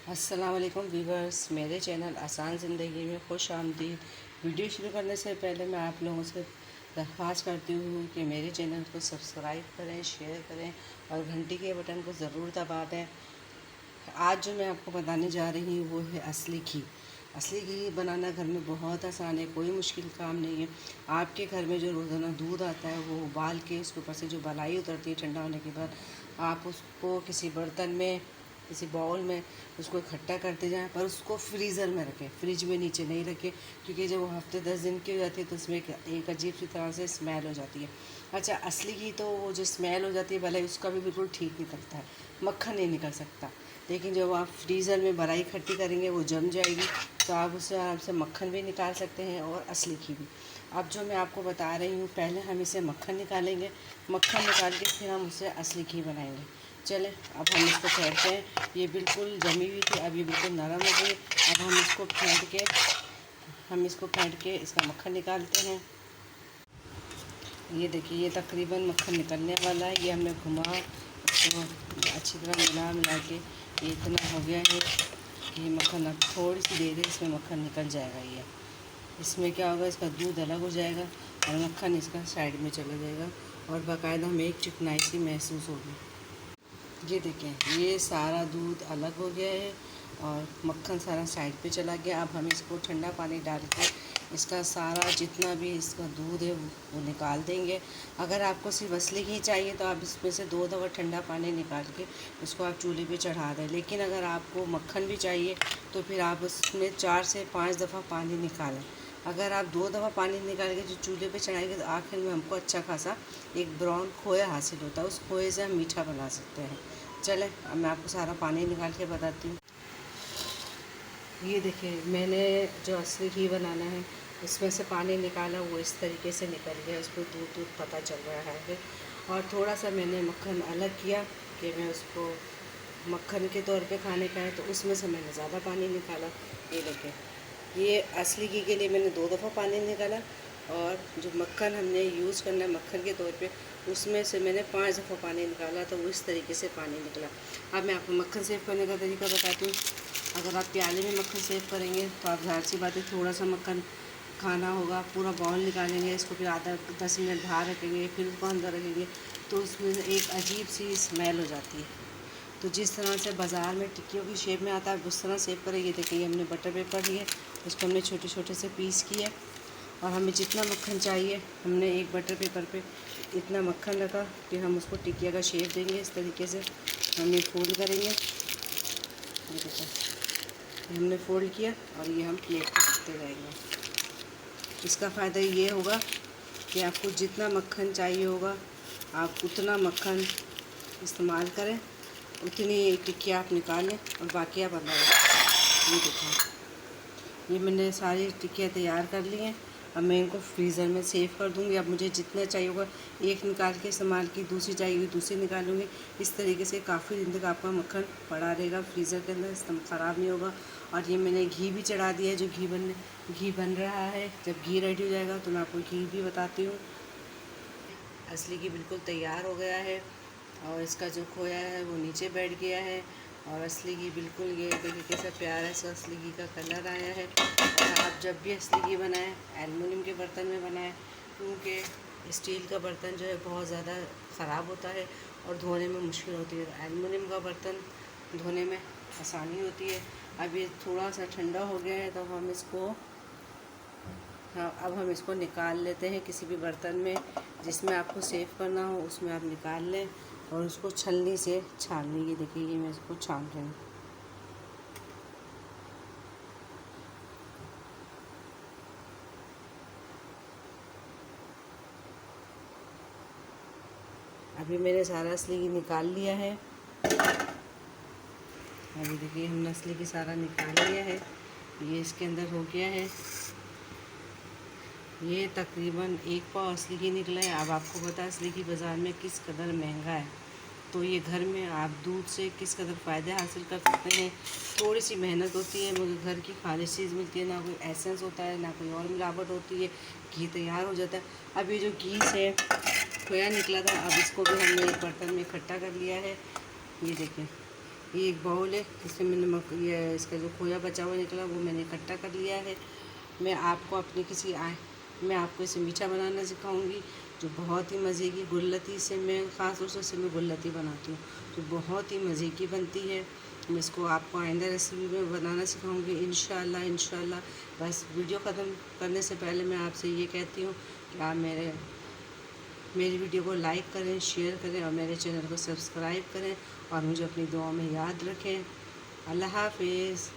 अस्सलाम वालेकुम व्यूवर्स, मेरे चैनल आसान ज़िंदगी में खुश आमदीद। वीडियो शुरू करने से पहले मैं आप लोगों से दरख्वास्त करती हूँ कि मेरे चैनल को सब्सक्राइब करें, शेयर करें और घंटी के बटन को ज़रूर दबा दें। आज जो मैं आपको बताने जा रही हूँ वो है असली घी। असली घी बनाना घर में बहुत आसान है, कोई मुश्किल काम नहीं है। आपके घर में जो रोज़ाना दूध आता है वो उबाल के उसके ऊपर से जो मलाई उतरती है ठंडा होने के बाद, आप उसको किसी बर्तन में, किसी बाउल में उसको इकट्ठा करते जाएं, पर उसको फ्रीज़र में रखें, फ्रिज में नीचे नहीं रखें, क्योंकि जब वो हफ्ते 10 दिन की हो जाती है तो उसमें एक अजीब सी तरह से स्मेल हो जाती है। अच्छा, असली घी तो वो जो स्मेल हो जाती है भले उसका भी बिल्कुल ठीक निकलता है, मक्खन नहीं निकल सकता, लेकिन जब आप फ्रीज़र में बलाई इकट्ठी करेंगे वो जम जाएगी, तो आप उससे आराम से मक्खन भी निकाल सकते हैं और असली घी भी। अब जो मैं आपको बता रही हूँ, पहले हम इसे मक्खन निकालेंगे, मक्खन निकाल के फिर हम उससे असली घी बनाएंगे। चलें, अब हम इसको फेंटते हैं। ये बिल्कुल जमी हुई थी, अब ये बिल्कुल नरम हो गई। अब हम इसको फेंट के इसका मक्खन निकालते हैं। ये देखिए, ये तकरीबन मक्खन निकलने वाला है। ये हमने घुमा इसको अच्छी तरह मिला के ये इतना हो गया है कि मक्खन, अब थोड़ी सी देर है, इसमें मक्खन निकल जाएगा। ये इसमें क्या होगा, इसका दूध अलग हो जाएगा और मक्खन इसका साइड में चला जाएगा और बाकायदा हमें एक चिकनाई सी महसूस होगी। ये देखें, ये सारा दूध अलग हो गया है और मक्खन सारा साइड पे चला गया। अब हम इसको ठंडा पानी डाल के इसका सारा जितना भी इसका दूध है वो निकाल देंगे। अगर आपको सिर्फ असली घी चाहिए तो आप इसमें से 2 दफ़ा ठंडा पानी निकाल के उसको आप चूल्हे पे चढ़ा दें, लेकिन अगर आपको मक्खन भी चाहिए तो फिर आप उसमें 4 से 5 दफ़ा पानी निकालें। अगर आप 2 दफ़ा पानी निकाल के जो चूल्हे पे चढ़ाएंगे तो आखिर में हमको अच्छा खासा एक ब्राउन खोया हासिल होता है। उस खोए से हम मीठा बना सकते हैं। चलें, अब मैं आपको सारा पानी निकाल के बताती हूँ। ये देखिए, मैंने जो असली घी बनाना है उसमें से पानी निकाला, वो इस तरीके से निकल गया, उसको दूध दूध पता चल रहा है। और थोड़ा सा मैंने मक्खन अलग किया कि मैं उसको मक्खन के तौर पे खाने का है, तो उसमें से मैंने ज़्यादा पानी निकाला। ये देखिए, ये असली घी के लिए मैंने 2 दफ़ा पानी निकाला और जो मक्खन हमने यूज़ करना है मक्खन के तौर पे, उसमें से मैंने 5 दफ़ा पानी निकाला, तो वो इस तरीके से पानी निकला। अब मैं आपको मक्खन सेव करने का तरीका बताती हूँ। अगर आप प्याले में मक्खन सेव करेंगे तो आप ज़ाहिर सी बात है थोड़ा सा मक्खन खाना होगा, पूरा बाउल निकालेंगे, इसको फिर आधा 10 मिनट बाहर रखेंगे, फिर उसको अंदर रखेंगे, तो उसमें एक अजीब सी स्मेल हो जाती है। तो जिस तरह से बाज़ार में टिक्कियों की शेप में आता है उस तरह सेव करें। ये देखिए, हमने बटर पेपर लिए, उसको हमने छोटे छोटे से पीस किए और हमें जितना मक्खन चाहिए हमने एक बटर पेपर पे इतना मक्खन रखा कि हम उसको टिकिया का शेप देंगे। इस तरीके से हम ये फोल्ड करेंगे। ये देखो, हमने फोल्ड किया और ये हम प्लेट पर रखते जाएंगे। इसका फ़ायदा ये होगा कि आपको जितना मक्खन चाहिए होगा आप उतना मक्खन इस्तेमाल करें, उतनी टिक्कियाँ आप निकालें और बाकी आप अंदर रखें। ये देखो, ये मैंने सारी टिक्कियाँ तैयार कर ली हैं। अब मैं इनको फ्रीज़र में सेव कर दूँगी। अब मुझे जितना चाहिए होगा एक निकाल के इस्तेमाल की, दूसरी चाहिए दूसरी निकालूँगी। इस तरीके से काफ़ी दिन तक आपका मक्खन पड़ा रहेगा फ्रीज़र के अंदर, ख़राब नहीं होगा। और ये मैंने घी भी चढ़ा दिया है, जो घी बन रहा है। जब घी रेडी हो जाएगा तो मैं आपको घी भी बताती हूँ। असली घी बिल्कुल तैयार हो गया है और इसका जो खोया है वो नीचे बैठ गया है और असली घी बिल्कुल, ये देखिए कैसा प्यारा सा असली घी का कलर आया है। और आप जब भी असली घी बनाएं एल्युमिनियम के बर्तन में बनाएं, क्योंकि स्टील का बर्तन जो है बहुत ज़्यादा ख़राब होता है और धोने में मुश्किल होती है। तो एल्युमिनियम का बर्तन धोने में आसानी होती है। अब ये थोड़ा सा ठंडा हो गया है तो हम इसको, हाँ, अब हम इसको निकाल लेते हैं किसी भी बर्तन में जिसमें आपको सेव करना हो, उसमें आप निकाल लें और उसको छलनी से छान लेंगे। देखिए, ये मैं इसको छान रही हूँ। अभी मैंने सारा असली घी निकाल लिया है। अभी देखिए, हमने असली घी सारा निकाल लिया है, ये इसके अंदर हो गया है। ये तकरीबन 1 पाव असली घी निकला है। अब आपको पता है असली घी बाज़ार में किस कदर महंगा है, तो ये घर में आप दूध से किस कदर फ़ायदे हासिल कर सकते हैं। थोड़ी सी मेहनत होती है मगर घर की खालिश चीज़ मिलती है, ना कोई एसेंस होता है ना कोई और मिलावट होती है, घी तैयार हो जाता है। अब ये जो घी से खोया निकला था, अब इसको भी हमने एक बर्तन में इकट्ठा कर लिया है। ये देखें, ये एक बाउल है, इसमें मैंने ये इसका जो खोया बचा हुआ निकला वो मैंने इकट्ठा कर लिया है। मैं आपको इसे मीठा बनाना सिखाऊंगी, जो बहुत ही मज़े की गुल्लती से मैं ख़ास तौर से मैं गुल्लती बनाती हूँ, जो बहुत ही मज़े की बनती है। मैं इसको आपको आइंदा रेसिपी में बनाना सिखाऊंगी इंशाल्लाह। बस वीडियो ख़त्म करने से पहले मैं आपसे ये कहती हूँ कि आप मेरी वीडियो को लाइक करें, शेयर करें और मेरे चैनल को सब्सक्राइब करें और मुझे अपनी दुआओं में याद रखें। अल्लाह हाफ़िज़।